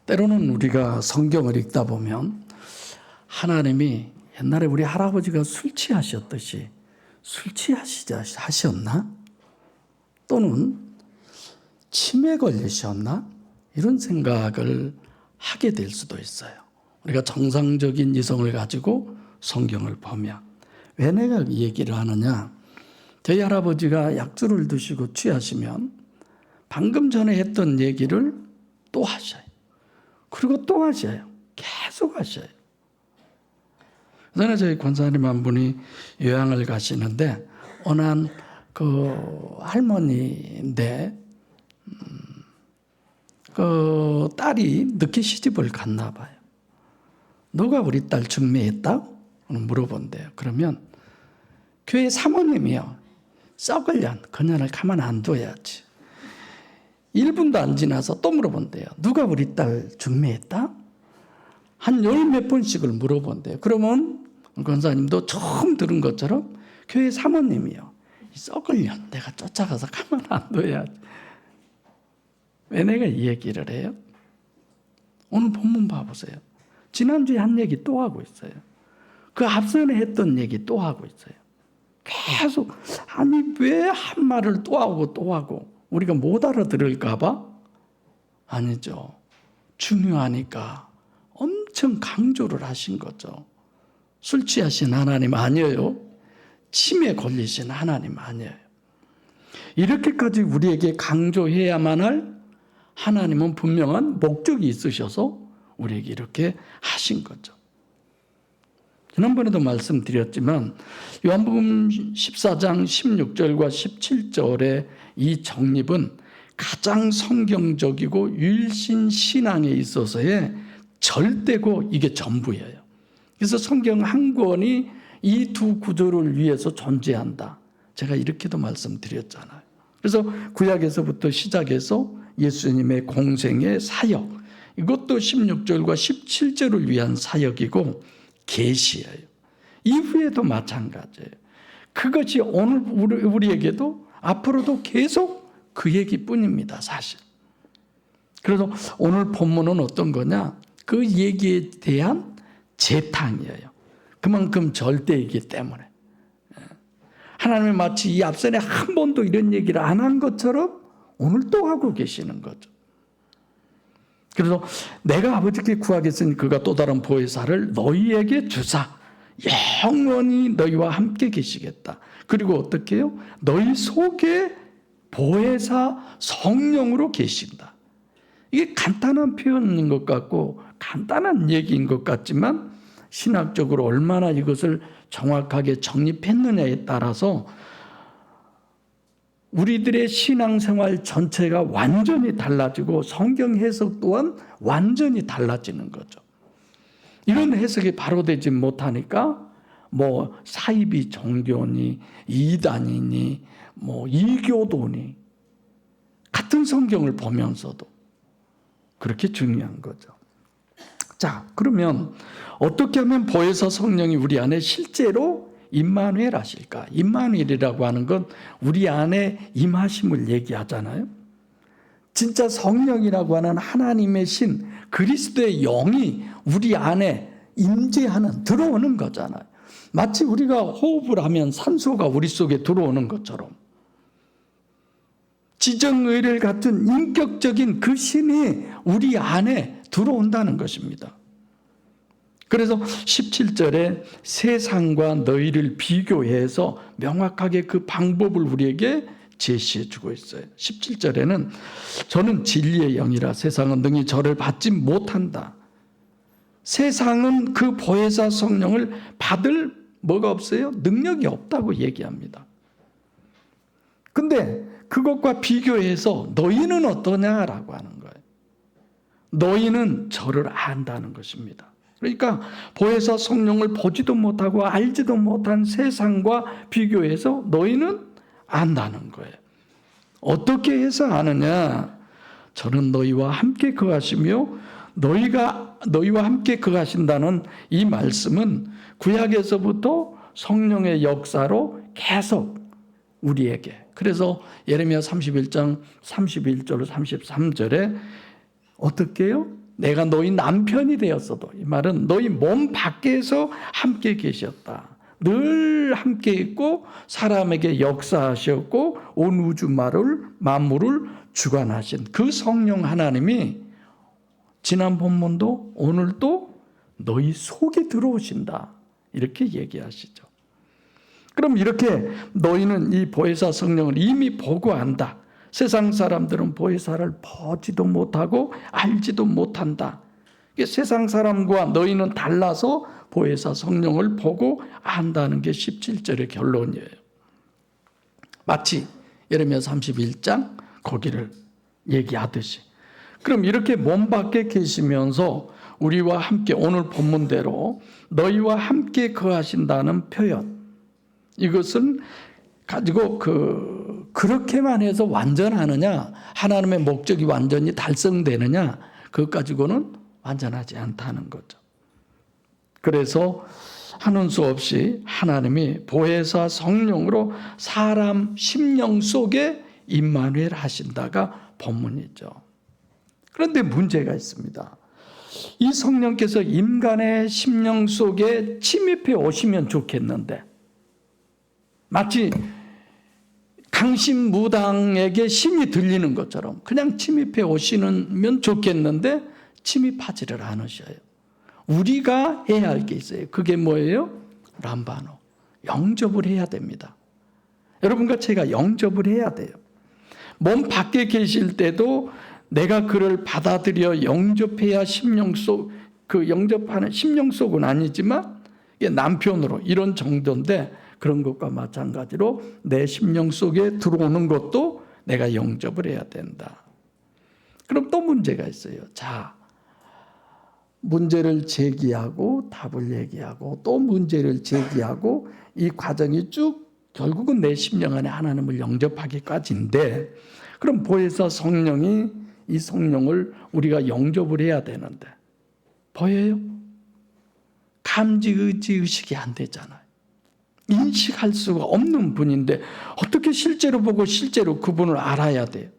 때로는 우리가 성경을 읽다 보면 하나님이 옛날에 우리 할아버지가 술 취하셨듯이 술 취하셨나? 또는 치매 걸리셨나? 이런 생각을 하게 될 수도 있어요. 우리가 정상적인 이성을 가지고 성경을 보면. 왜 내가 이 얘기를 하느냐? 저희 할아버지가 약주를 드시고 취하시면 방금 전에 했던 얘기를 또 하셔요. 그리고 또 하셔요. 계속 하셔요. 그전에 저희 권사님 한 분이 요양을 가시는데 어느 한 그 할머니인데 그 딸이 늦게 시집을 갔나 봐요. 너가 우리 딸 중매했다? 물어본대요. 그러면 교회 사모님이요. 썩을 년, 그년을 가만 안 둬야지. 1분도 안 지나서 또 물어본대요. 누가 우리 딸 중매했다? 한 10몇 번씩을 물어본대요. 그러면 권사님도 처음 들은 것처럼 교회 사모님이요. 이 썩을 년, 내가 쫓아가서 가만 안 둬야지. 왜 내가 이 얘기를 해요? 오늘 본문 봐보세요. 지난주에 한 얘기 또 하고 있어요. 그 앞선에 했던 얘기 또 하고 있어요. 계속 아니 왜 한 말을 또 하고 또 하고 우리가 못 알아들을까 봐? 아니죠. 중요하니까 엄청 강조를 하신 거죠. 술 취하신 하나님 아니에요. 치매 걸리신 하나님 아니에요. 이렇게까지 우리에게 강조해야만 할 하나님은 분명한 목적이 있으셔서 우리에게 이렇게 하신 거죠. 지난번에도 말씀드렸지만 요한복음 14장 16절과 17절의 이 정립은 가장 성경적이고 유일신 신앙에 있어서의 절대고 이게 전부예요. 그래서 성경 한 권이 이 두 구조를 위해서 존재한다. 제가 이렇게도 말씀드렸잖아요. 그래서 구약에서부터 시작해서 예수님의 공생의 사역, 이것도 16절과 17절을 위한 사역이고 계시예요. 이후에도 마찬가지예요. 그것이 오늘 우리에게도 앞으로도 계속 그 얘기뿐입니다, 사실. 그래서 오늘 본문은 어떤 거냐? 그 얘기에 대한 재탕이에요. 그만큼 절대이기 때문에. 하나님이 마치 이 앞선에 한 번도 이런 얘기를 안 한 것처럼 오늘 또 하고 계시는 거죠. 그래서 내가 아버지께 구하겠으니 그가 또 다른 보혜사를 너희에게 주사 영원히 너희와 함께 계시겠다. 그리고 어떻게 해요? 너희 속에 보혜사 성령으로 계신다. 이게 간단한 표현인 것 같고 간단한 얘기인 것 같지만 신학적으로 얼마나 이것을 정확하게 정립했느냐에 따라서 우리들의 신앙생활 전체가 완전히 달라지고 성경 해석 또한 완전히 달라지는 거죠. 이런 해석이 바로 되지 못하니까 뭐 사이비 종교니 이단이니 뭐 이교도니 같은 성경을 보면서도 그렇게 중요한 거죠. 자, 그러면 어떻게 하면 보혜사 성령이 우리 안에 실제로 임마누엘 하실까? 임마누엘이라고 하는 건 우리 안에 임하심을 얘기하잖아요. 진짜 성령이라고 하는 하나님의 신 그리스도의 영이 우리 안에 임재하는 들어오는 거잖아요. 마치 우리가 호흡을 하면 산소가 우리 속에 들어오는 것처럼 지정의를 갖춘 인격적인 그 신이 우리 안에 들어온다는 것입니다. 그래서 17절에 세상과 너희를 비교해서 명확하게 그 방법을 우리에게 제시해 주고 있어요. 17절에는 저는 진리의 영이라 세상은 능히 저를 받지 못한다. 세상은 그 보혜사 성령을 받을 뭐가 없어요? 능력이 없다고 얘기합니다. 근데 그것과 비교해서 너희는 어떠냐라고 하는 거예요. 너희는 저를 안다는 것입니다. 그러니까 보혜사 성령을 보지도 못하고 알지도 못한 세상과 비교해서 너희는 안다는 거예요. 어떻게 해서 아느냐? 저는 너희와 함께 거하시며 너희와 함께 거하신다는 이 말씀은 구약에서부터 성령의 역사로 계속 우리에게, 그래서 예레미야 31장 31절 33절에 어떻게 해요? 내가 너희 남편이 되었어도, 이 말은 너희 몸 밖에서 함께 계셨다. 늘 함께 있고 사람에게 역사하셨고 온 우주 만물을 주관하신 그 성령 하나님이 지난 본문도 오늘도 너희 속에 들어오신다. 이렇게 얘기하시죠. 그럼 이렇게 너희는 이 보혜사 성령을 이미 보고 안다. 세상 사람들은 보혜사를 보지도 못하고 알지도 못한다. 세상 사람과 너희는 달라서 보혜사 성령을 보고 안다는 게 17절의 결론이에요. 마치 예레미야 31장 거기를 얘기하듯이. 그럼 이렇게 몸 밖에 계시면서 우리와 함께 오늘 본문대로 너희와 함께 거하신다는 표현, 이것은 가지고 그렇게만 해서 완전하느냐, 하나님의 목적이 완전히 달성되느냐, 그것 가지고는 완전하지 않다는 거죠. 그래서 하는 수 없이 하나님이 보혜사 성령으로 사람 심령 속에 임마누엘 하신다가 본문이죠. 그런데 문제가 있습니다. 이 성령께서 인간의 심령 속에 침입해 오시면 좋겠는데, 마치 강신무당에게 신이 들리는 것처럼 그냥 침입해 오시면 좋겠는데 침입하지를 않으셔요. 우리가 해야 할 게 있어요. 그게 뭐예요? 람바노. 영접을 해야 됩니다. 여러분과 제가 영접을 해야 돼요. 몸 밖에 계실 때도 내가 그를 받아들여 영접해야 심령 속, 그 영접하는 심령 속은 아니지만 이게 남편으로 이런 정도인데, 그런 것과 마찬가지로 내 심령 속에 들어오는 것도 내가 영접을 해야 된다. 그럼 또 문제가 있어요. 자, 문제를 제기하고 답을 얘기하고 또 문제를 제기하고 이 과정이 쭉 결국은 내 심령 안에 하나님을 영접하기까지인데, 그럼 보혜사 성령이 이 성령을 우리가 영접을 해야 되는데 보여요? 감지의식이 안 되잖아요. 인식할 수가 없는 분인데 어떻게 실제로 보고 실제로 그분을 알아야 돼요?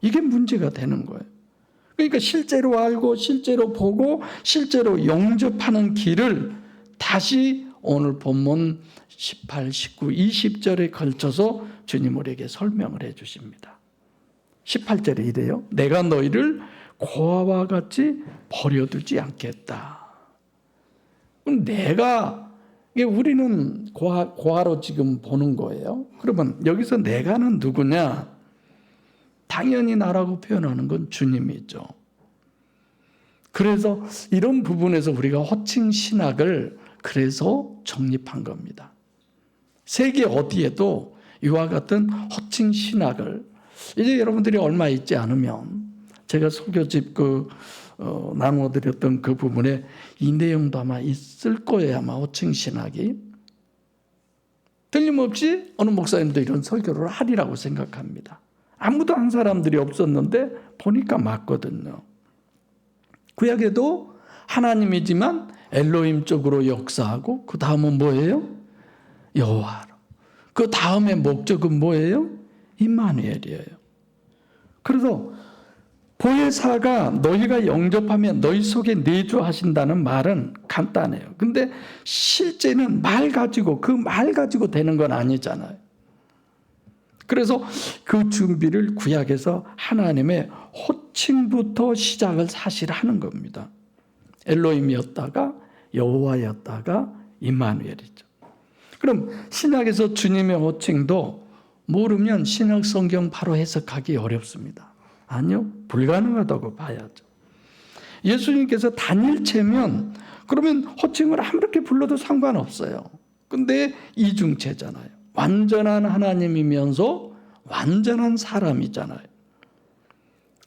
이게 문제가 되는 거예요. 그러니까 실제로 알고 실제로 보고 실제로 영접하는 길을 다시 오늘 본문 18, 19, 20절에 걸쳐서 주님 우리에게 설명을 해 주십니다. 18절에 이래요. 내가 너희를 고아와 같이 버려두지 않겠다. 우리는 고아로 지금 보는 거예요. 그러면 여기서 내가는 누구냐? 당연히 나라고 표현하는 건 주님이죠. 그래서 이런 부분에서 우리가 호칭 신학을 그래서 정립한 겁니다. 세계 어디에도 이와 같은 호칭 신학을, 이제 여러분들이 얼마 있지 않으면 제가 설교집 나누어드렸던 그 부분에 이 내용도 아마 있을 거예요. 아마 호칭 신학이. 틀림없이 어느 목사님도 이런 설교를 하리라고 생각합니다. 아무도 한 사람들이 없었는데 보니까 맞거든요. 구약에도 하나님이지만 엘로힘 쪽으로 역사하고 그 다음은 뭐예요? 여호와로. 그 다음의 목적은 뭐예요? 임마누엘이에요. 그래서 보혜사가 너희가 영접하면 너희 속에 내주하신다는 말은 간단해요. 근데 실제는 그 말 가지고 되는 건 아니잖아요. 그래서 그 준비를 구약에서 하나님의 호칭부터 시작을 사실 하는 겁니다. 엘로힘이었다가 여호와였다가 임마누엘이죠. 그럼 신약에서 주님의 호칭도 모르면 신약 성경 바로 해석하기 어렵습니다. 아니요, 불가능하다고 봐야죠. 예수님께서 단일체면 그러면 호칭을 아무렇게 불러도 상관없어요. 근데 이중체잖아요. 완전한 하나님이면서 완전한 사람이잖아요.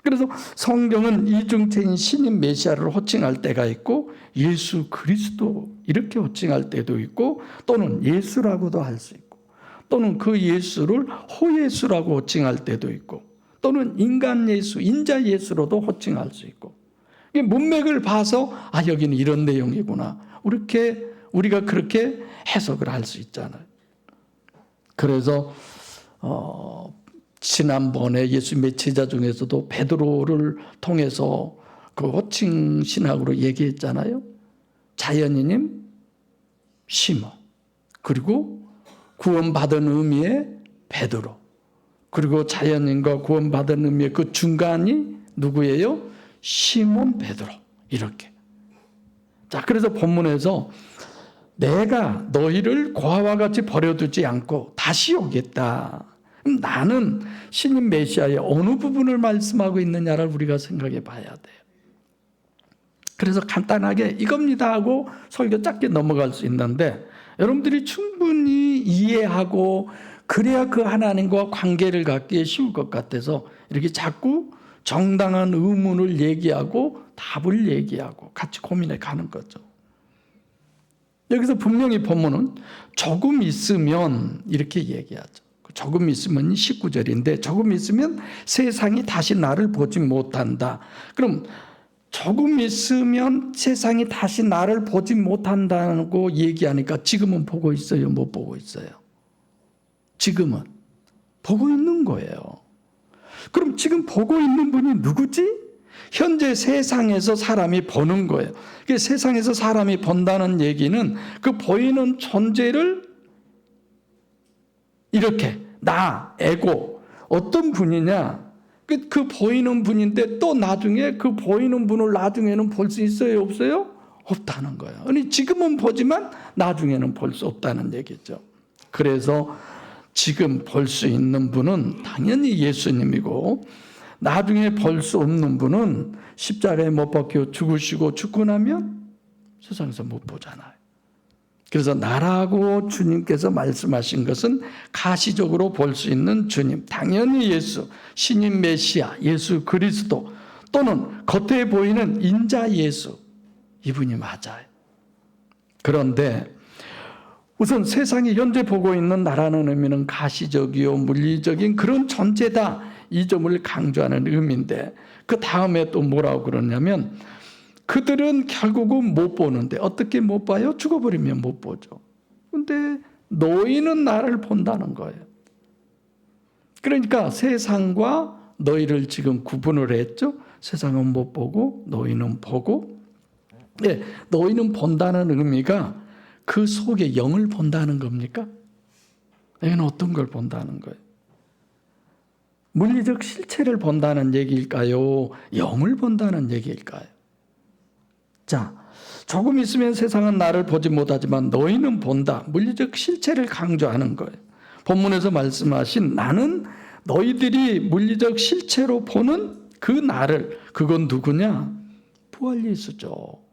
그래서 성경은 이중체인 신인 메시아를 호칭할 때가 있고 예수 그리스도 이렇게 호칭할 때도 있고, 또는 예수라고도 할 수 있고, 또는 그 예수를 호예수라고 호칭할 때도 있고, 또는 인간 예수, 인자 예수로도 호칭할 수 있고, 문맥을 봐서 여기는 이런 내용이구나, 우리가 그렇게 해석을 할 수 있잖아요. 그래서 지난번에 예수님의 제자 중에서도 베드로를 통해서 그 호칭 신학으로 얘기했잖아요. 자연인님 시몬, 그리고 구원받은 의미의 베드로, 그리고 자연인과 구원받은 의미의 그 중간이 누구예요? 시몬 베드로. 이렇게. 자, 그래서 본문에서 내가 너희를 고아와 같이 버려두지 않고 다시 오겠다. 그럼 나는 신인 메시아의 어느 부분을 말씀하고 있느냐를 우리가 생각해 봐야 돼요. 그래서 간단하게 이겁니다 하고 설교 짧게 넘어갈 수 있는데, 여러분들이 충분히 이해하고 그래야 그 하나님과 관계를 갖기에 쉬울 것 같아서 이렇게 자꾸 정당한 의문을 얘기하고 답을 얘기하고 같이 고민해 가는 거죠. 여기서 분명히 본문은 조금 있으면 이렇게 얘기하죠. 조금 있으면 19절인데, 조금 있으면 세상이 다시 나를 보지 못한다. 그럼 조금 있으면 세상이 다시 나를 보지 못한다고 얘기하니까 지금은 보고 있어요? 못 보고 있어요? 지금은 보고 있는 거예요. 그럼 지금 보고 있는 분이 누구지? 현재 세상에서 사람이 보는 거예요. 세상에서 사람이 본다는 얘기는 그 보이는 존재를 이렇게 나, 에고, 어떤 분이냐? 그 보이는 분인데 또 나중에 그 보이는 분을 나중에는 볼 수 있어요? 없어요? 없다는 거예요. 아니, 지금은 보지만 나중에는 볼 수 없다는 얘기죠. 그래서 지금 볼 수 있는 분은 당연히 예수님이고, 나중에 볼 수 없는 분은 십자가에 못 박혀 죽으시고 죽고 나면 세상에서 못 보잖아요. 그래서 나라고 주님께서 말씀하신 것은 가시적으로 볼 수 있는 주님, 당연히 예수, 신인 메시아, 예수 그리스도, 또는 겉에 보이는 인자 예수, 이분이 맞아요. 그런데 우선 세상이 현재 보고 있는 나라는 의미는 가시적이요 물리적인 그런 존재다, 이 점을 강조하는 의미인데, 그 다음에 또 뭐라고 그러냐면 그들은 결국은 못 보는데, 어떻게 못 봐요? 죽어버리면 못 보죠. 근데 너희는 나를 본다는 거예요. 그러니까 세상과 너희를 지금 구분을 했죠. 세상은 못 보고 너희는 보고, 네, 너희는 본다는 의미가 그 속에 영을 본다는 겁니까? 여기는 어떤 걸 본다는 거예요? 물리적 실체를 본다는 얘기일까요? 영을 본다는 얘기일까요? 자, 조금 있으면 세상은 나를 보지 못하지만 너희는 본다. 물리적 실체를 강조하는 거예요. 본문에서 말씀하신 나는 너희들이 물리적 실체로 보는 그 나를, 그건 누구냐? 부활 예수죠.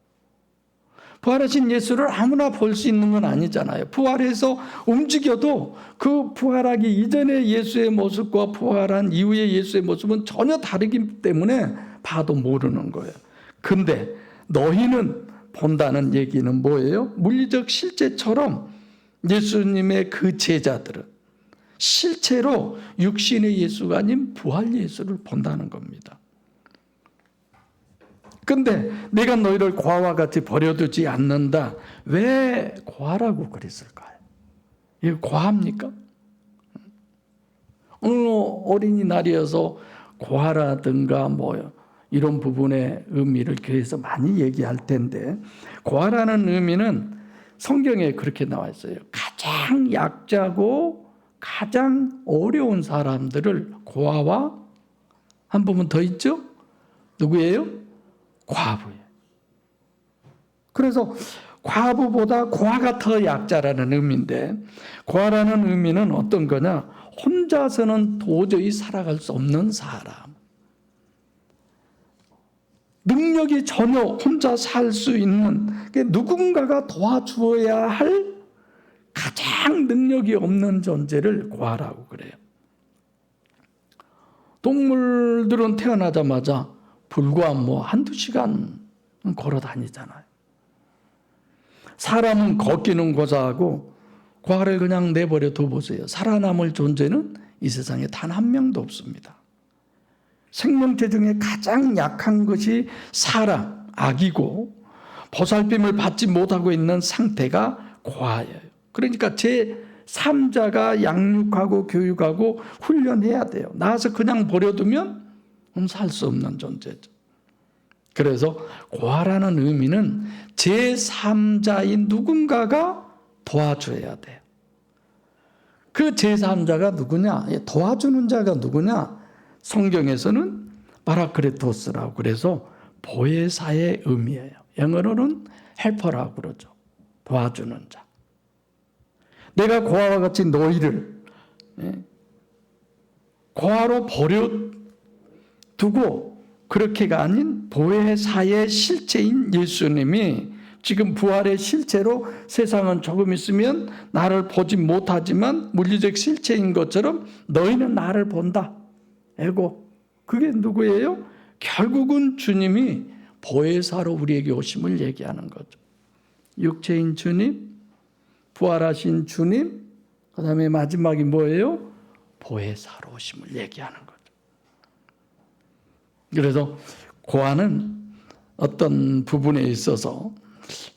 부활하신 예수를 아무나 볼 수 있는 건 아니잖아요. 부활해서 움직여도 그 부활하기 이전의 예수의 모습과 부활한 이후의 예수의 모습은 전혀 다르기 때문에 봐도 모르는 거예요. 근데 너희는 본다는 얘기는 뭐예요? 물리적 실제처럼 예수님의 그 제자들은 실체로 육신의 예수가 아닌 부활 예수를 본다는 겁니다. 근데 내가 너희를 고아와 같이 버려두지 않는다. 왜 고아라고 그랬을까요? 이거 고아입니까? 오늘 어린이날이어서 고아라든가 뭐 이런 부분의 의미를 교회에서 많이 얘기할 텐데, 고아라는 의미는 성경에 그렇게 나와 있어요. 가장 약자고 가장 어려운 사람들을 고아와, 한 부분 더 있죠? 누구예요? 과부예요. 그래서 과부보다 고아가 더 약자라는 의미인데, 고아라는 의미는 어떤 거냐? 혼자서는 도저히 살아갈 수 없는 사람. 능력이 전혀 혼자 살 수 있는, 누군가가 도와주어야 할 가장 능력이 없는 존재를 고아라고 그래요. 동물들은 태어나자마자 불과 한두 시간 걸어 다니잖아요. 사람은 걷기는 고사하고 고아를 그냥 내버려 둬보세요. 살아남을 존재는 이 세상에 단 한 명도 없습니다. 생명체 중에 가장 약한 것이 사람, 아기고 보살핌을 받지 못하고 있는 상태가 고아예요. 그러니까 제3자가 양육하고 교육하고 훈련해야 돼요. 나와서 그냥 버려두면 살 수 없는 존재죠. 그래서 고아라는 의미는 제3자인 누군가가 도와줘야 돼요. 그 제3자가 누구냐? 도와주는 자가 누구냐? 성경에서는 파라크레토스라고 그래서 보혜사의 의미예요. 영어로는 헬퍼라고 그러죠. 도와주는 자. 내가 고아와 같이 너희를 고아로 버려두고 그렇게가 아닌 보혜사의 실체인 예수님이 지금 부활의 실체로 세상은 조금 있으면 나를 보지 못하지만 물리적 실체인 것처럼 너희는 나를 본다. 에고. 그게 누구예요? 결국은 주님이 보혜사로 우리에게 오심을 얘기하는 거죠. 육체인 주님, 부활하신 주님, 그 다음에 마지막이 뭐예요? 보혜사로 오심을 얘기하는 거죠. 그래서 고아는 어떤 부분에 있어서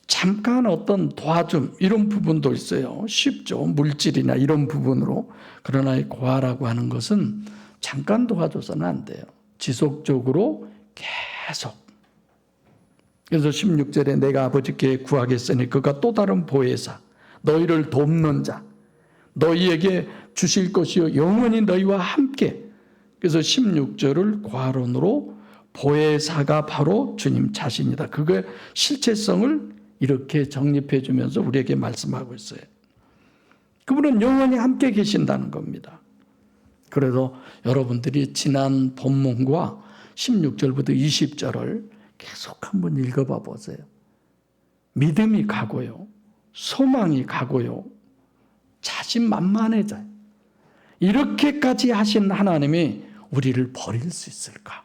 잠깐 어떤 도와줌 이런 부분도 있어요. 쉽죠. 물질이나 이런 부분으로. 그러나 이 고아라고 하는 것은 잠깐 도와줘서는 안 돼요. 지속적으로 계속. 그래서 16절에 내가 아버지께 구하겠으니 그가 또 다른 보혜사 너희를 돕는 자 너희에게 주실 것이요 영원히 너희와 함께. 그래서 16절을 고아론으로 보혜사가 바로 주님 자신이다. 그거의 실체성을 이렇게 정립해 주면서 우리에게 말씀하고 있어요. 그분은 영원히 함께 계신다는 겁니다. 그래서 여러분들이 지난 본문과 16절부터 20절을 계속 한번 읽어봐 보세요. 믿음이 가고요. 소망이 가고요. 자신만만해져요. 이렇게까지 하신 하나님이 우리를 버릴 수 있을까?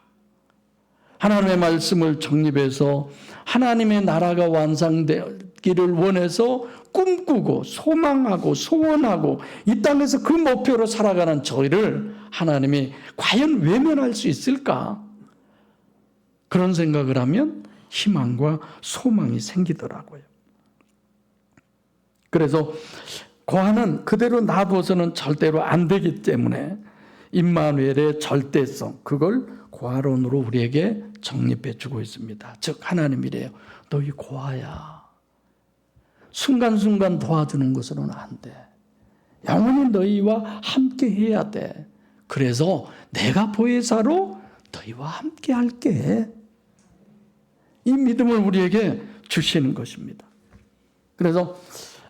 하나님의 말씀을 정립해서 하나님의 나라가 완성되기를 원해서 꿈꾸고 소망하고 소원하고 이 땅에서 그 목표로 살아가는 저희를 하나님이 과연 외면할 수 있을까? 그런 생각을 하면 희망과 소망이 생기더라고요. 그래서 고아는 그대로 놔둬서는 절대로 안 되기 때문에 임마누엘의 절대성, 그걸 고아론으로 우리에게 정립해 주고 있습니다. 즉 하나님이래요. 너희 고아야. 순간순간 도와주는 것으로는 안 돼. 영원히 너희와 함께 해야 돼. 그래서 내가 보혜사로 너희와 함께 할게. 이 믿음을 우리에게 주시는 것입니다. 그래서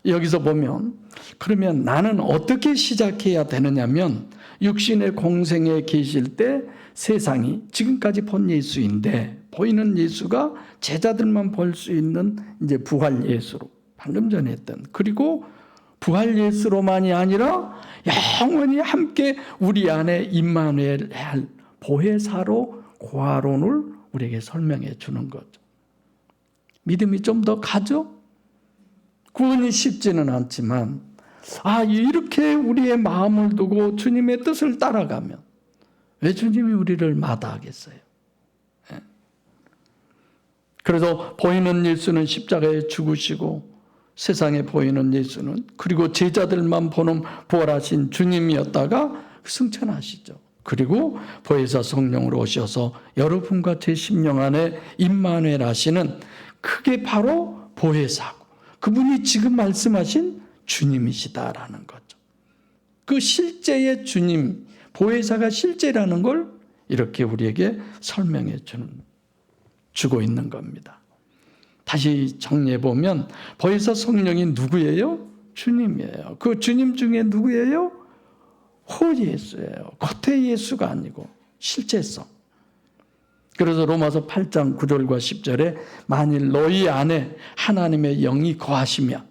여기서 보면 그러면 나는 어떻게 시작해야 되느냐면 육신의 공생에 계실 때 세상이 지금까지 본 예수인데 보이는 예수가 제자들만 볼 수 있는 이제 부활 예수로 방금 전에 했던 그리고 부활 예수로만이 아니라 영원히 함께 우리 안에 임마누엘 할 보혜사로 고아론을 우리에게 설명해 주는 거죠. 믿음이 좀 더 가죠? 구원이 쉽지는 않지만 이렇게 우리의 마음을 두고 주님의 뜻을 따라가면 왜 주님이 우리를 마다하겠어요? 그래서 보이는 예수는 십자가에 죽으시고 세상에 보이는 예수는 그리고 제자들만 보는 부활하신 주님이었다가 승천하시죠. 그리고 보혜사 성령으로 오셔서 여러분과 제 심령 안에 임마누엘 하시는 그게 바로 보혜사고 그분이 지금 말씀하신 주님이시다라는 거죠. 그 실제의 주님, 보혜사가 실제라는 걸 이렇게 우리에게 설명해 주고 있는 겁니다. 다시 정리해 보면 보혜사 성령이 누구예요? 주님이에요. 그 주님 중에 누구예요? 호예수예요. 겉의 예수가 아니고 실제성. 그래서 로마서 8장 9절과 10절에 만일 너희 안에 하나님의 영이 거하시면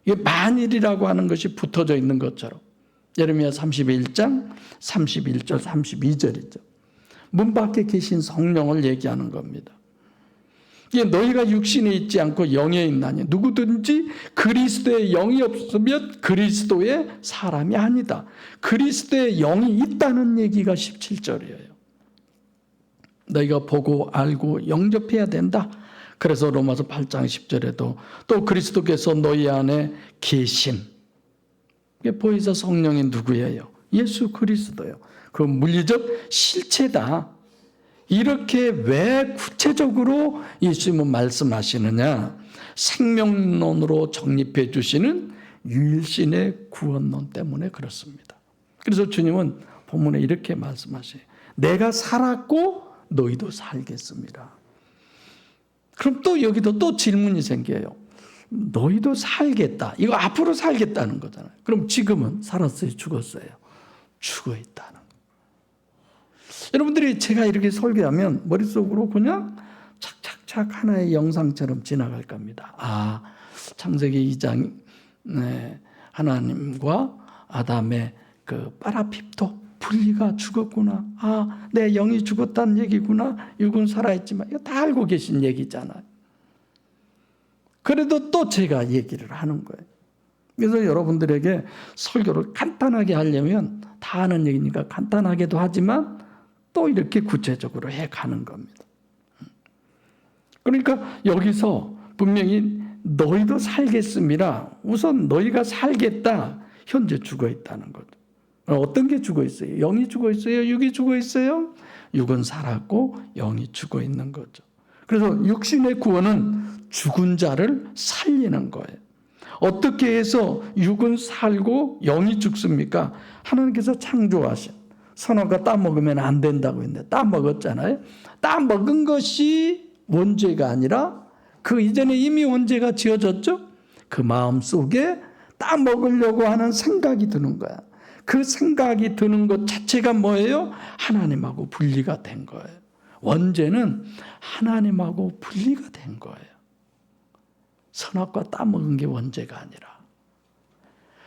이게 만일이라고 하는 것이 붙어져 있는 것처럼 예레미야 31장 31절 32절이죠. 문 밖에 계신 성령을 얘기하는 겁니다. 이게 너희가 육신에 있지 않고 영에 있나니 누구든지 그리스도의 영이 없으면 그리스도의 사람이 아니다. 그리스도의 영이 있다는 얘기가 17절이에요. 너희가 보고 알고 영접해야 된다. 그래서 로마서 8장 10절에도 또 그리스도께서 너희 안에 계심. 이게 보혜사 성령이 누구예요? 예수 그리스도예요. 그 물리적 실체다. 이렇게 왜 구체적으로 예수님은 말씀하시느냐? 생명론으로 정립해 주시는 유일신의 구원론 때문에 그렇습니다. 그래서 주님은 본문에 이렇게 말씀하셔요. 내가 살았고 너희도 살겠습니다. 그럼 또 여기도 또 질문이 생겨요. 너희도 살겠다. 이거 앞으로 살겠다는 거잖아요. 그럼 지금은 살았어요? 죽었어요? 죽어 있다는 거예요. 여러분들이 제가 이렇게 설교하면 머릿속으로 그냥 착착착 하나의 영상처럼 지나갈 겁니다. 아, 창세기 2장 하나님과 아담의 그 파라핍도 분리가 죽었구나. 아, 내 영이 죽었다는 얘기구나. 육은 살아있지만 이거 다 알고 계신 얘기잖아요. 그래도 또 제가 얘기를 하는 거예요. 그래서 여러분들에게 설교를 간단하게 하려면 다 아는 얘기니까 간단하게도 하지만 또 이렇게 구체적으로 해가는 겁니다. 그러니까 여기서 분명히 너희도 살겠습니다. 우선 너희가 살겠다. 현재 죽어 있다는 거죠. 어떤 게 죽어 있어요? 영이 죽어 있어요? 육이 죽어 있어요? 육은 살았고 영이 죽어 있는 거죠. 그래서 육신의 구원은 죽은 자를 살리는 거예요. 어떻게 해서 육은 살고 영이 죽습니까? 하나님께서 창조하신 선악과 따먹으면 안 된다고 했는데 따먹었잖아요. 따먹은 것이 원죄가 아니라 그 이전에 이미 원죄가 지어졌죠. 그 마음속에 따먹으려고 하는 생각이 드는 거야. 그 생각이 드는 것 자체가 뭐예요? 하나님하고 분리가 된 거예요. 원죄는 하나님하고 분리가 된 거예요. 선악과 따먹은 게 원죄가 아니라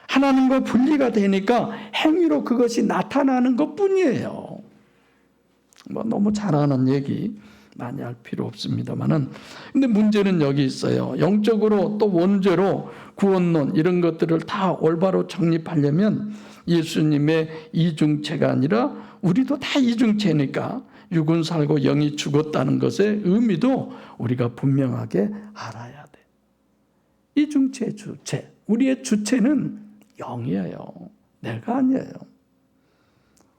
하나님과 분리가 되니까 행위로 그것이 나타나는 것뿐이에요. 뭐 너무 잘하는 얘기 많이 할 필요 없습니다만은, 근데 문제는 여기 있어요. 영적으로 또 원죄로 구원론 이런 것들을 다 올바로 정립하려면 예수님의 이중체가 아니라 우리도 다 이중체니까 육은 살고 영이 죽었다는 것의 의미도 우리가 분명하게 알아야 돼. 이중체 주체, 우리의 주체는 영이에요. 내가 아니에요.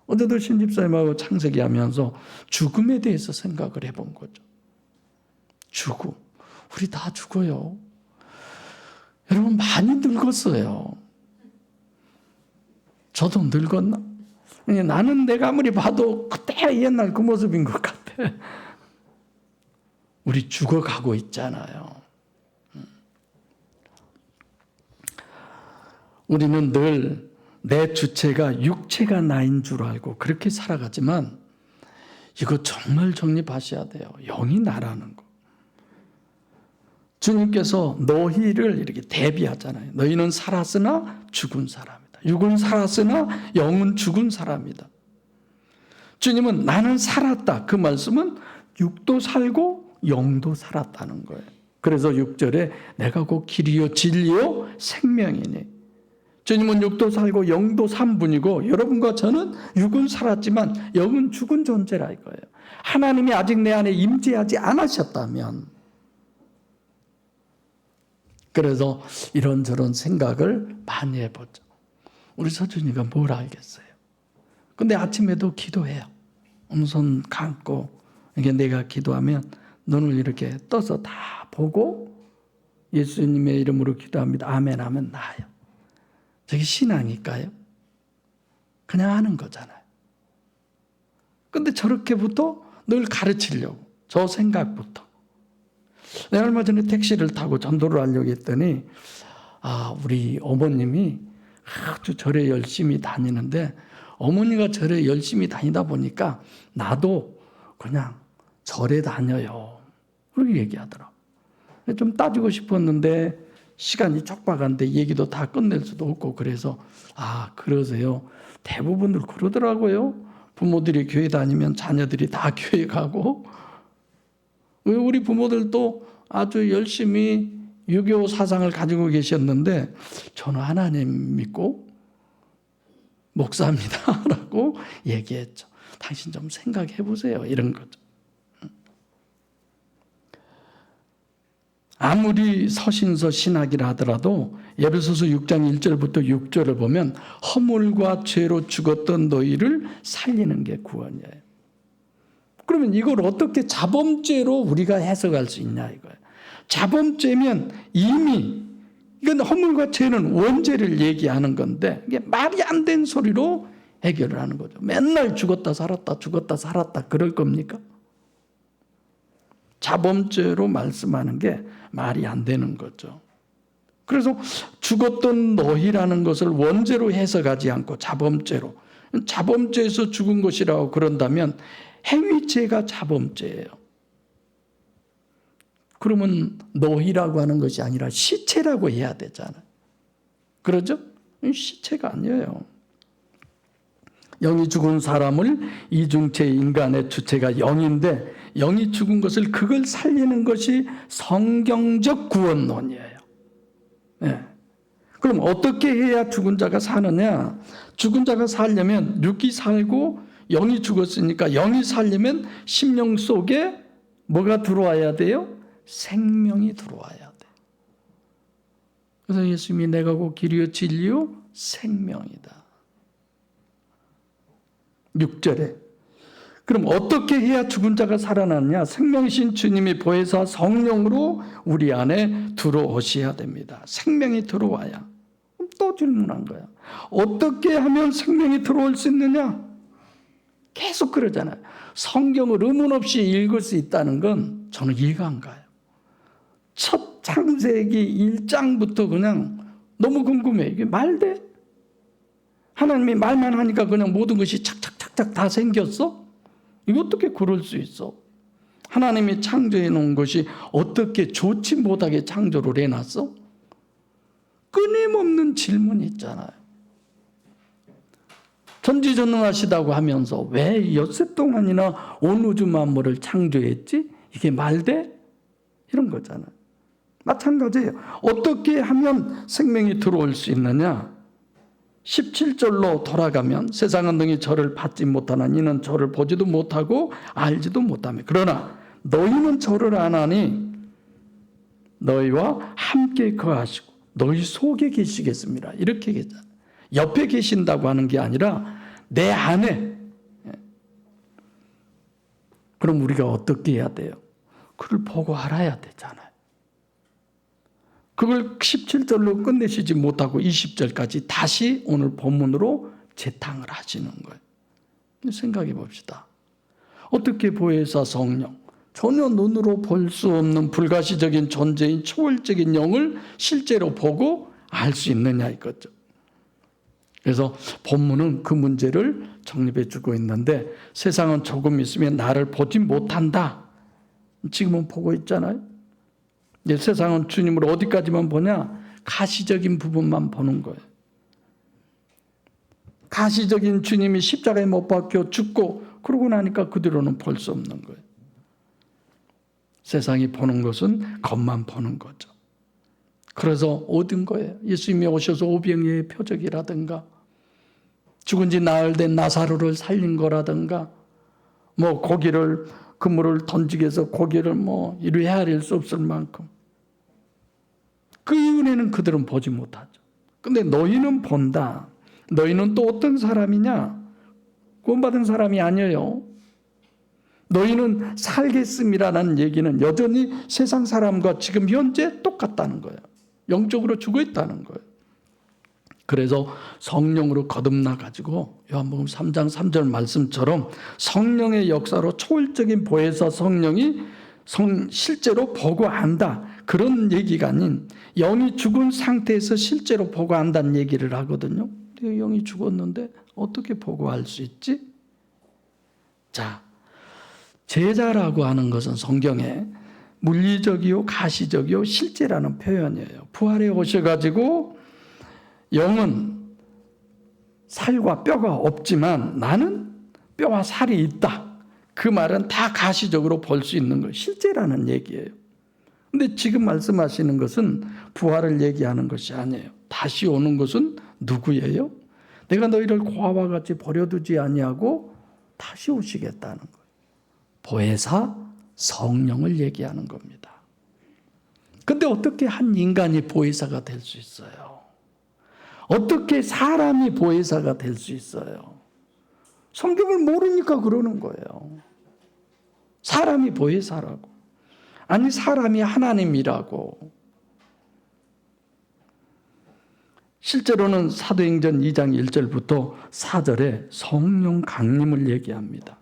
어제도 신집사님하고 창세기 하면서 죽음에 대해서 생각을 해본 거죠. 죽음. 우리 다 죽어요. 여러분 많이 늙었어요. 저도 늙었나? 나는 내가 아무리 봐도 그때 옛날 그 모습인 것 같아. 우리 죽어가고 있잖아요. 우리는 늘 내 주체가 육체가 나인 줄 알고 그렇게 살아가지만 이거 정말 정립하셔야 돼요. 영이 나라는 거. 주님께서 너희를 이렇게 대비하잖아요. 너희는 살았으나 죽은 사람이다. 육은 살았으나 영은 죽은 사람이다. 주님은 나는 살았다. 그 말씀은 육도 살고 영도 살았다는 거예요. 그래서 6절에 내가 곧 길이요 진리요 생명이니. 주님은 육도 살고 영도 3분이고 여러분과 저는 육은 살았지만 영은 죽은 존재라 이거예요. 하나님이 아직 내 안에 임재하지 않으셨다면, 그래서 이런저런 생각을 많이 해보죠. 우리 서준이가 뭘 알겠어요. 근데 아침에도 기도해요. 손 감고 이게 내가 기도하면 눈을 이렇게 떠서 다 보고 예수님의 이름으로 기도합니다. 아멘 하면 나아요. 저게 신앙일까요? 그냥 하는 거잖아요. 근데 저렇게부터 늘 가르치려고, 저 생각부터. 내가 얼마 전에 택시를 타고 전도를 하려고 했더니 우리 어머님이 아주 절에 열심히 다니는데 어머니가 절에 열심히 다니다 보니까 나도 그냥 절에 다녀요. 그렇게 얘기하더라고요. 좀 따지고 싶었는데 시간이 촉박한데 얘기도 다 끝낼 수도 없고 그래서 그러세요. 대부분들 그러더라고요. 부모들이 교회 다니면 자녀들이 다 교회 가고, 우리 부모들도 아주 열심히 유교 사상을 가지고 계셨는데 저는 하나님 믿고 목사입니다 라고 얘기했죠. 당신 좀 생각해 보세요. 이런 거죠. 아무리 서신서 신학이라 하더라도 에베소서 6장 1절부터 6절을 보면 허물과 죄로 죽었던 너희를 살리는 게 구원이에요. 그러면 이걸 어떻게 자범죄로 우리가 해석할 수 있냐 이거예요. 자범죄면 이미 이건 허물과 죄는 원죄를 얘기하는 건데 이게 말이 안 된 소리로 해결을 하는 거죠. 맨날 죽었다 살았다 그럴 겁니까? 자범죄로 말씀하는 게 말이 안 되는 거죠. 그래서 죽었던 너희라는 것을 원죄로 해석하지 않고 자범죄로, 자범죄에서 죽은 것이라고 그런다면 행위죄가 자범죄예요. 그러면 너희라고 하는 것이 아니라 시체라고 해야 되잖아요. 그러죠? 시체가 아니에요. 영이 죽은 사람을 이중체 인간의 주체가 영인데 영이 죽은 것을 그걸 살리는 것이 성경적 구원론이에요. 네. 그럼 어떻게 해야 죽은 자가 사느냐? 죽은 자가 살려면 육이 살고 영이 죽었으니까 영이 살려면 심령 속에 뭐가 들어와야 돼요? 생명이 들어와야 돼. 그래서 예수님이 내가 곧 길이요 진리요 생명이다. 6절에 그럼 어떻게 해야 죽은 자가 살아나느냐? 생명이신 주님이 보혜사 성령으로 우리 안에 들어오셔야 됩니다. 생명이 들어와야. 또 질문한 거야. 어떻게 하면 생명이 들어올 수 있느냐? 계속 그러잖아요. 성경을 의문 없이 읽을 수 있다는 건 저는 이해가 안 가요. 첫 창세기 1장부터 그냥 너무 궁금해. 이게 말돼? 하나님이 말만 하니까 그냥 모든 것이 착착착착 다 생겼어? 이거 어떻게 그럴 수 있어? 하나님이 창조해 놓은 것이 어떻게 좋지 못하게 창조를 해놨어? 끊임없는 질문이 있잖아요. 전지전능하시다고 하면서 왜 엿새 동안이나 온 우주 만물을 창조했지? 이게 말돼? 이런 거잖아요. 마찬가지예요. 어떻게 하면 생명이 들어올 수 있느냐? 17절로 돌아가면 세상은 능히 저를 받지 못하나 이는 저를 보지도 못하고 알지도 못하며 그러나 너희는 저를 아나니 너희와 함께 거하시고 너희 속에 계시겠습니다. 이렇게 얘기했잖아요. 옆에 계신다고 하는 게 아니라 내 안에. 그럼 우리가 어떻게 해야 돼요? 그걸 보고 알아야 되잖아요. 그걸 17절로 끝내시지 못하고 20절까지 다시 오늘 본문으로 재탕을 하시는 거예요. 생각해 봅시다. 어떻게 보혜사 성령, 전혀 눈으로 볼 수 없는 불가시적인 존재인 초월적인 영을 실제로 보고 알 수 있느냐 이거죠. 그래서 본문은 그 문제를 정립해 주고 있는데 세상은 조금 있으면 나를 보지 못한다. 지금은 보고 있잖아요. 이제 세상은 주님을 어디까지만 보냐? 가시적인 부분만 보는 거예요. 가시적인 주님이 십자가에 못 박혀 죽고 그러고 나니까 그 뒤로는 볼 수 없는 거예요. 세상이 보는 것은 겉만 보는 거죠. 그래서 얻은 거예요. 예수님이 오셔서 오병이의 표적이라든가 죽은 지 나흘 된 나사로를 살린 거라든가 뭐 고기를 그물을 던지게 해서 고기를 뭐 이리 헤아릴 수 없을 만큼 그 이은혜는 그들은 보지 못하죠. 근데 너희는 본다. 너희는 또 어떤 사람이냐? 구원받은 사람이 아니에요. 너희는 살겠음이라는 얘기는 여전히 세상 사람과 지금 현재 똑같다는 거예요. 영적으로 죽어 있다는 거예요. 그래서 성령으로 거듭나가지고 요한복음 3장 3절 말씀처럼 성령의 역사로 초월적인 보혜사 성령이 실제로 보고 안다. 그런 얘기가 아닌 영이 죽은 상태에서 실제로 보고 안다는 얘기를 하거든요. 영이 죽었는데 어떻게 보고 알 수 있지? 자, 제자라고 하는 것은 성경에 물리적이요 가시적이요 실제라는 표현이에요. 부활해 오셔가지고 영은 살과 뼈가 없지만 나는 뼈와 살이 있다. 그 말은 다 가시적으로 볼 수 있는 거예요. 실제라는 얘기예요. 근데 지금 말씀하시는 것은 부활을 얘기하는 것이 아니에요. 다시 오는 것은 누구예요? 내가 너희를 고아와 같이 버려두지 아니하고 다시 오시겠다는 거예요. 보혜사 성령을 얘기하는 겁니다. 근데 어떻게 한 인간이 보혜사가 될 수 있어요? 어떻게 사람이 보혜사가 될 수 있어요? 성경을 모르니까 그러는 거예요. 사람이 보혜사라고. 아니 사람이 하나님이라고. 실제로는 사도행전 2장 1절부터 4절에 성령 강림을 얘기합니다.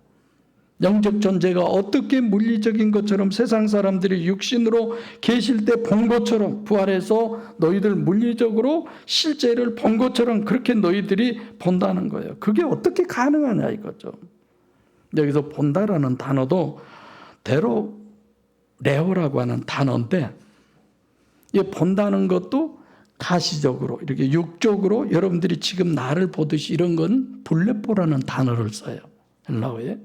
영적 존재가 어떻게 물리적인 것처럼 세상 사람들이 육신으로 계실 때 본 것처럼 부활해서 너희들 물리적으로 실제를 본 것처럼 그렇게 너희들이 본다는 거예요. 그게 어떻게 가능하냐 이거죠. 여기서 본다라는 단어도 대로 레오라고 하는 단어인데, 이 본다는 것도 가시적으로 이렇게 육적으로 여러분들이 지금 나를 보듯이 이런 건 블레포라는 단어를 써요. 헬라어에.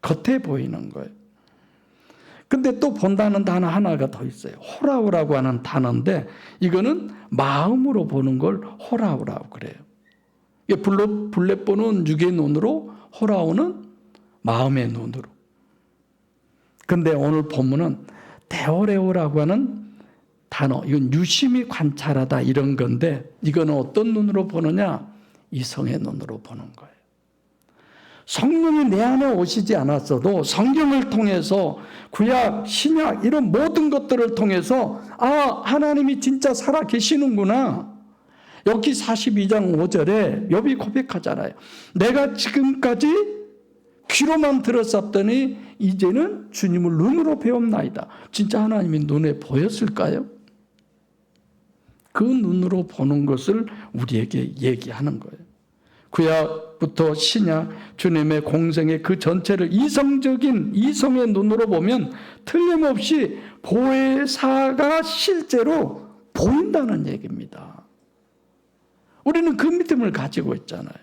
겉에 보이는 거예요. 근데 또 본다는 단어 하나가 더 있어요. 호라우라고 하는 단어인데 이거는 마음으로 보는 걸 호라우라고 그래요. 블레포는 육의 눈으로, 호라우는 마음의 눈으로. 근데 오늘 본문은 데오레오라고 하는 단어, 이건 유심히 관찰하다 이런 건데 이거는 어떤 눈으로 보느냐? 이성의 눈으로 보는 거예요. 성령이 내 안에 오시지 않았어도 성경을 통해서 구약, 신약 이런 모든 것들을 통해서 하나님이 진짜 살아 계시는구나. 여기 42장 5절에 욥이 고백하잖아요. 내가 지금까지 귀로만 들었었더니 이제는 주님을 눈으로 배웠나이다. 진짜 하나님이 눈에 보였을까요? 그 눈으로 보는 것을 우리에게 얘기하는 거예요. 구약부터 신약, 주님의 공생의 그 전체를 이성적인 이성의 눈으로 보면 틀림없이 보혜사가 실제로 보인다는 얘기입니다. 우리는 그 믿음을 가지고 있잖아요.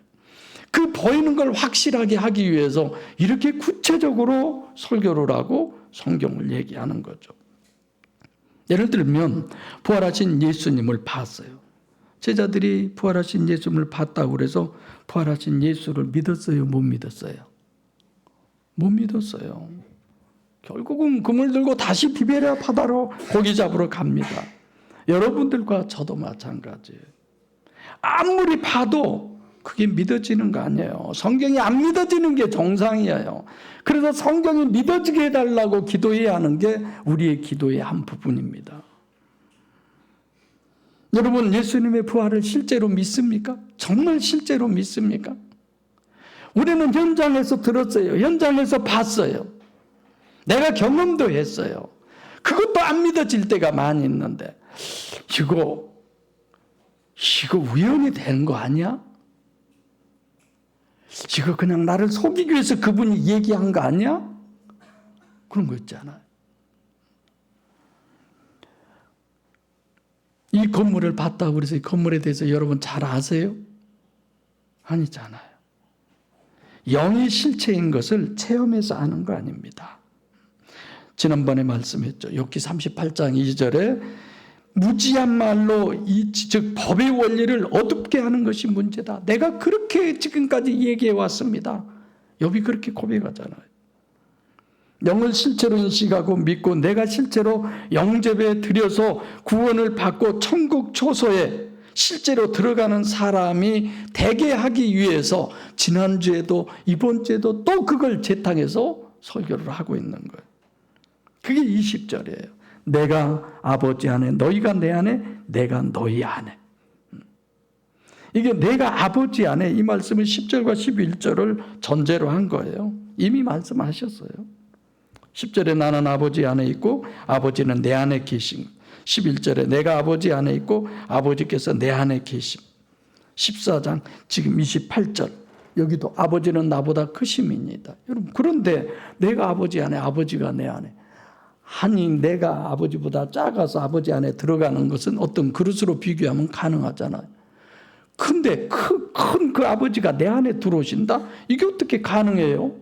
그 보이는 걸 확실하게 하기 위해서 이렇게 구체적으로 설교를 하고 성경을 얘기하는 거죠. 예를 들면 부활하신 예수님을 봤어요. 제자들이 부활하신 예수님을 봤다고 그래서 부활하신 예수를 믿었어요? 못 믿었어요? 못 믿었어요. 결국은 그물 들고 다시 디베랴 바다로 고기 잡으러 갑니다. 여러분들과 저도 마찬가지예요. 아무리 봐도 그게 믿어지는 거 아니에요. 성경이 안 믿어지는 게 정상이에요. 그래서 성경이 믿어지게 해달라고 기도해야 하는 게 우리의 기도의 한 부분입니다. 여러분, 예수님의 부활을 실제로 믿습니까? 정말 실제로 믿습니까? 우리는 현장에서 들었어요. 현장에서 봤어요. 내가 경험도 했어요. 그것도 안 믿어질 때가 많이 있는데 이거 우연히 된 거 아니야? 이거 그냥 나를 속이기 위해서 그분이 얘기한 거 아니야? 그런 거 있잖아요. 이 건물을 봤다고 그래서 이 건물에 대해서 여러분 잘 아세요? 아니잖아요. 영의 실체인 것을 체험해서 아는 거 아닙니다. 지난번에 말씀했죠. 욥기 38장 2절에 무지한 말로 즉 법의 원리를 어둡게 하는 것이 문제다. 내가 그렇게 지금까지 얘기해 왔습니다. 욥이 그렇게 고백하잖아요. 영을 실제로 인식하고 믿고 내가 실제로 영접에 들여서 구원을 받고 천국 초소에 실제로 들어가는 사람이 되게 하기 위해서 지난주에도 이번 주에도 또 그걸 재탕해서 설교를 하고 있는 거예요. 그게 20절이에요. 내가 아버지 안에, 너희가 내 안에, 내가 너희 안에. 이게 내가 아버지 안에, 이 말씀은 10절과 11절을 전제로 한 거예요. 이미 말씀하셨어요. 10절에 나는 아버지 안에 있고 아버지는 내 안에 계심. 11절에 내가 아버지 안에 있고 아버지께서 내 안에 계심. 14장 지금 28절 여기도 아버지는 나보다 크심이니이다. 여러분, 그런데 내가 아버지 안에, 아버지가 내 안에, 아니 내가 아버지보다 작아서 아버지 안에 들어가는 것은 어떤 그릇으로 비교하면 가능하잖아요. 근데 큰 그 아버지가 내 안에 들어오신다? 이게 어떻게 가능해요?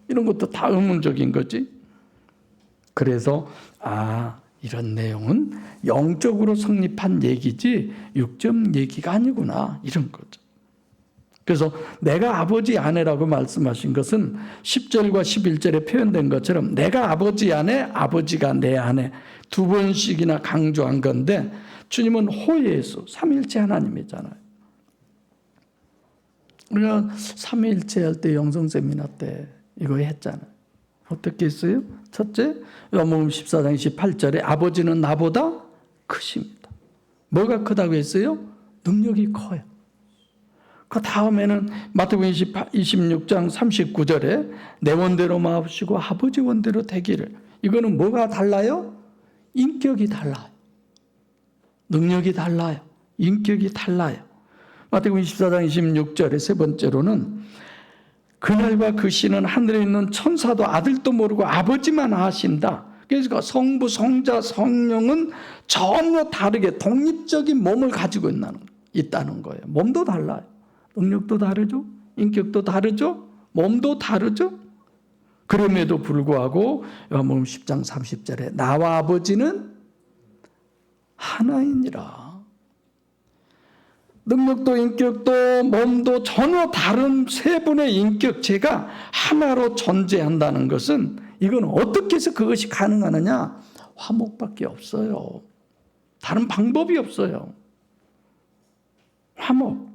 이런 것도 다 의문적인 거지. 그래서 이런 내용은 영적으로 성립한 얘기지 육적 얘기가 아니구나, 이런 거죠. 그래서 내가 아버지 안에라고 말씀하신 것은 10절과 11절에 표현된 것처럼 내가 아버지 안에, 아버지가 내 안에 두 번씩이나 강조한 건데, 주님은 호예수, 삼위일체 하나님이잖아요. 우리가 삼위일체 할 때 영성 세미나 때 이거 했잖아요. 어떻게 했어요? 첫째, 요한복음 14장 28절에 아버지는 나보다 크십니다. 뭐가 크다고 했어요? 능력이 커요. 그 다음에는 마태복음 26장 39절에 내 원대로 마옵시고 아버지 원대로 되기를. 이거는 뭐가 달라요? 인격이 달라요. 능력이 달라요. 인격이 달라요. 마태복음 24장 26절에 세 번째로는 그날과 그 시는 하늘에 있는 천사도 아들도 모르고 아버지만 아신다. 그래서 성부, 성자, 성령은 전혀 다르게 독립적인 몸을 가지고 있다는 거예요. 몸도 달라요. 능력도 다르죠. 인격도 다르죠. 몸도 다르죠. 그럼에도 불구하고 요한복음 10장 30절에 나와 아버지는 하나이니라. 능력도 인격도 몸도 전혀 다른 세 분의 인격체가 하나로 존재한다는 것은 이건 어떻게 해서 그것이 가능하느냐? 화목밖에 없어요. 다른 방법이 없어요. 화목.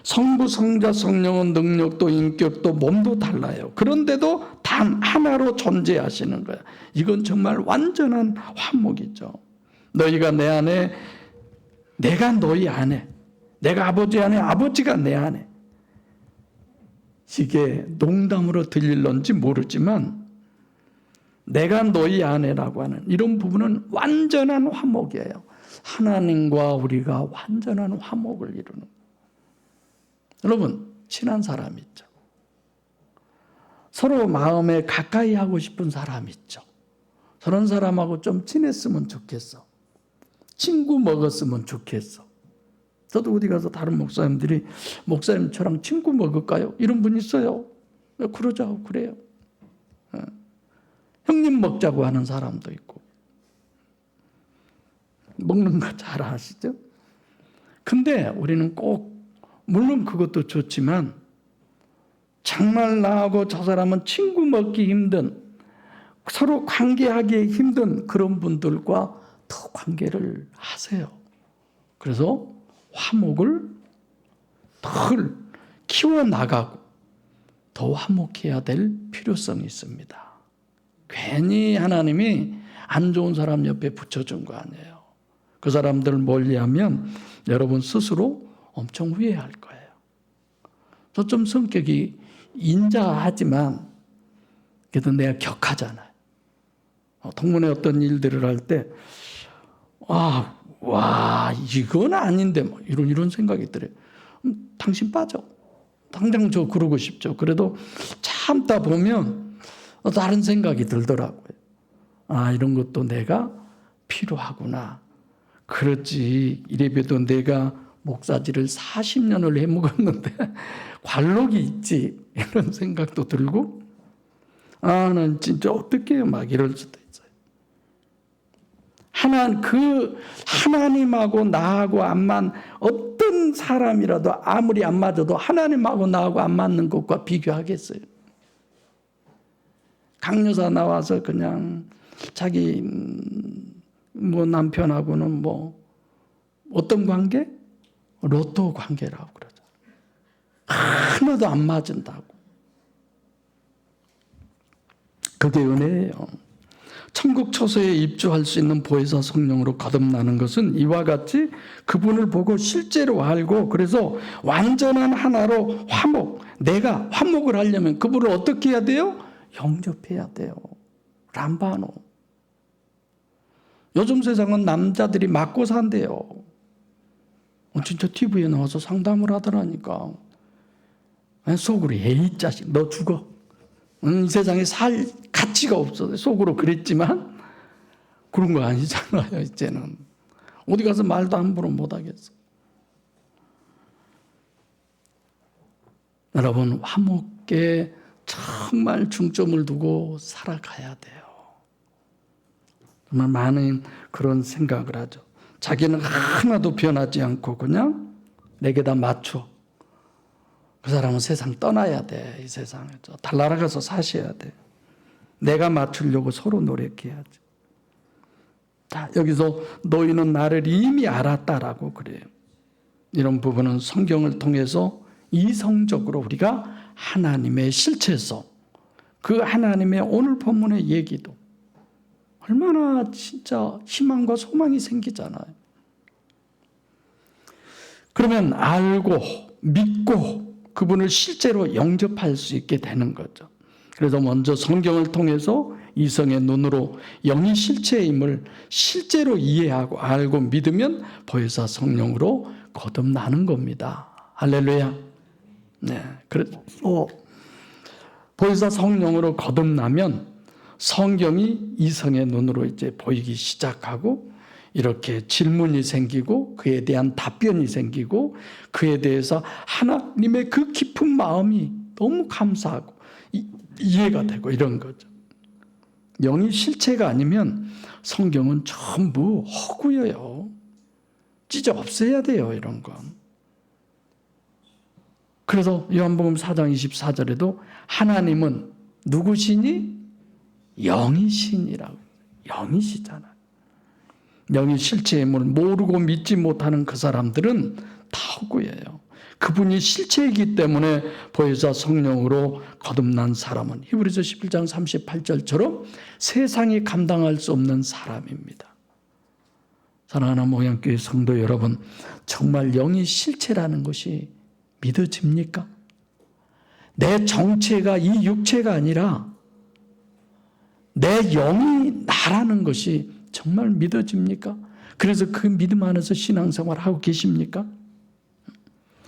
성부, 성자, 성령은 능력도 인격도 몸도 달라요. 그런데도 단 하나로 존재하시는 거야. 이건 정말 완전한 화목이죠. 너희가 내 안에, 내가 너희 안에, 내가 아버지 안에, 아버지가 내 안에. 이게 농담으로 들릴런지 모르지만 내가 너희 안에라고 하는 이런 부분은 완전한 화목이에요. 하나님과 우리가 완전한 화목을 이루는 거예요. 여러분, 친한 사람 있죠. 서로 마음에 가까이 하고 싶은 사람 있죠. 저런 사람하고 좀 친했으면 좋겠어. 친구 먹었으면 좋겠어. 저도 어디 가서 다른 목사님들이 목사님 저랑 친구 먹을까요? 이런 분 있어요. 그러자고 그래요. 형님 먹자고 하는 사람도 있고. 먹는 거 잘 아시죠? 근데 우리는 꼭 물론 그것도 좋지만 정말 나하고 저 사람은 친구 먹기 힘든 서로 관계하기 힘든 그런 분들과 더 관계를 하세요. 그래서 화목을 더 키워나가고 더 화목해야 될 필요성이 있습니다. 괜히 하나님이 안 좋은 사람 옆에 붙여준 거 아니에요. 그 사람들을 멀리하면 여러분 스스로 엄청 후회할 거예요. 저 좀 성격이 인자하지만 그래도 내가 격하잖아요. 동문회 어떤 일들을 할 때 와 이건 아닌데 뭐 이런 생각이 들어요. 당신 빠져. 당장 저 그러고 싶죠. 그래도 참다 보면 다른 생각이 들더라고요. 이런 것도 내가 필요하구나. 그렇지 이래봬도 내가 목사지를 40년을 해먹었는데 관록이 있지 이런 생각도 들고 난 진짜 어떻게 해요 막 이럴 수도 있어요. 하나님하고 나하고 어떤 사람이라도 아무리 안 맞아도 하나님하고 나하고 안 맞는 것과 비교하겠어요. 강여사 나와서 그냥 자기 남편하고는 어떤 관계? 로또 관계라고 그러죠. 하나도 안 맞은다고. 그게 은혜예요. 천국 처소에 입주할 수 있는 보혜사 성령으로 거듭나는 것은 이와 같이 그분을 보고 실제로 알고 그래서 완전한 하나로 내가 화목을 하려면 그분을 어떻게 해야 돼요? 영접해야 돼요. 람바노. 요즘 세상은 남자들이 맞고 산대요. 진짜 TV에 나와서 상담을 하더라니까. 속으로 에이 자식 너 죽어. 이 세상에 살 가치가 없어. 속으로 그랬지만 그런 거 아니잖아요. 이제는 어디 가서 말도 함부로 못하겠어. 여러분 화목에 정말 중점을 두고 살아가야 돼요. 정말 많은 그런 생각을 하죠. 자기는 하나도 변하지 않고 그냥 내게다 맞춰. 그 사람은 세상 떠나야 돼. 이 세상에서 달나라가서 사셔야 돼. 내가 맞추려고 서로 노력해야지. 자, 여기서 너희는 나를 이미 알았다라고 그래요. 이런 부분은 성경을 통해서 이성적으로 우리가 하나님의 실체성 그 하나님의 오늘 본문의 얘기도 얼마나 진짜 희망과 소망이 생기잖아요. 그러면 알고 믿고 그분을 실제로 영접할 수 있게 되는 거죠. 그래서 먼저 성경을 통해서 이성의 눈으로 영이 실체의 힘을 실제로 이해하고 알고 믿으면 보혜사 성령으로 거듭나는 겁니다. 할렐루야. 네. 그래서 보혜사 성령으로 거듭나면 성경이 이성의 눈으로 이제 보이기 시작하고 이렇게 질문이 생기고 그에 대한 답변이 생기고 그에 대해서 하나님의 그 깊은 마음이 너무 감사하고 이해가 되고 이런 거죠. 영이 실체가 아니면 성경은 전부 허구예요. 찢어 없애야 돼요, 이런 건. 그래서 요한복음 4장 24절에도 하나님은 누구시니? 영이시니라고. 영이시잖아요. 영이 실체임을 모르고 믿지 못하는 그 사람들은 다 허구예요. 그분이 실체이기 때문에 보혜사 성령으로 거듭난 사람은 히브리서 11장 38절처럼 세상이 감당할 수 없는 사람입니다. 사랑하는 목양교회 성도 여러분, 정말 영이 실체라는 것이 믿어집니까? 내 정체가 이 육체가 아니라 내 영이 나라는 것이 정말 믿어집니까? 그래서 그 믿음 안에서 신앙생활 하고 계십니까?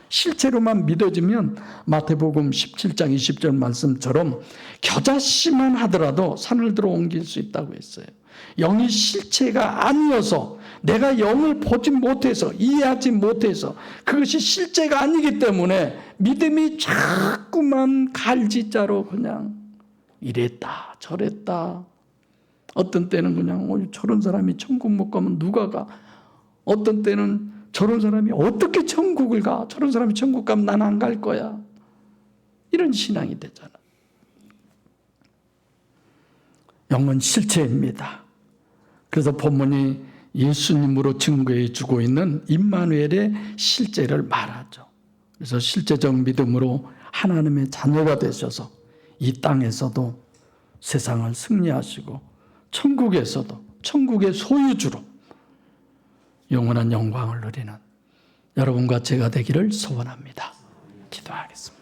실제로만 믿어지면 마태복음 17장 20절 말씀처럼 겨자씨만 하더라도 산을 들어 옮길 수 있다고 했어요. 영이 실체가 아니어서 내가 영을 보지 못해서 이해하지 못해서 그것이 실체가 아니기 때문에 믿음이 자꾸만 갈지자로 그냥 이랬다 저랬다. 어떤 때는 그냥 저런 사람이 천국 못 가면 누가 가? 어떤 때는 저런 사람이 어떻게 천국을 가? 저런 사람이 천국 가면 난 안 갈 거야. 이런 신앙이 되잖아. 영은 실체입니다. 그래서 본문이 예수님으로 증거해 주고 있는 임마누엘의 실제를 말하죠. 그래서 실제적 믿음으로 하나님의 자녀가 되셔서 이 땅에서도 세상을 승리하시고 천국에서도 천국의 소유주로 영원한 영광을 누리는 여러분과 제가 되기를 소원합니다. 기도하겠습니다.